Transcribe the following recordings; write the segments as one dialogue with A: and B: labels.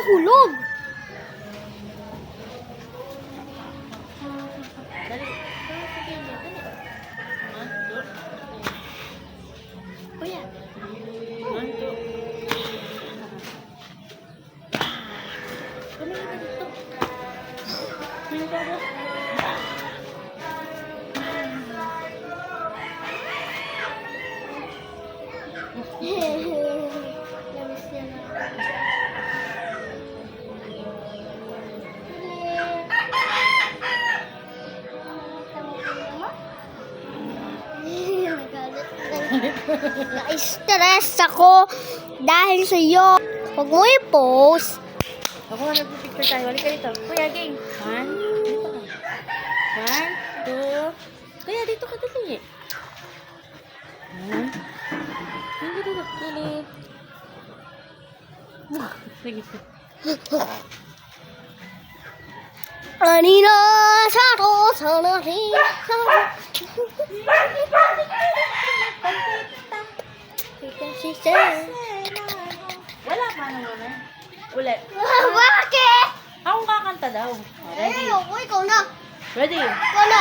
A: nahulog.
B: Dali. Sige, dali. One, two.
A: Kuya.
B: One, two. Tumingin ka dito. Tumingin ka dito.
A: Labis niya na. Na-stress ako dahil sa iyo. Huwag mo i-post.
B: Ako, nagpipicture tayo. Balik ka dito. Kuya, game. One. Dito ka. One, two. Kuya, dito ka dali. One. Dito, dito. Dali. Sige.
A: Kanina sa rosa natin.
B: Wala pa naman. Ulit.
A: Bakit?
B: Ako kakanta daw. Ready?
A: Ako, ikaw na.
B: Ready?
A: Ikaw na.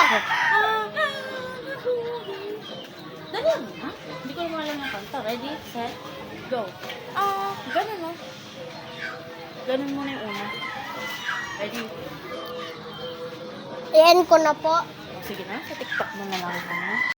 B: Dali mo na. Hindi ko naman alam yung kanta. Ready? Set? Go. Ganun mo. Ganun muna yung una. Ready?
A: Ayan ko na po.
B: Sige na. Sa TikTok mo na lang.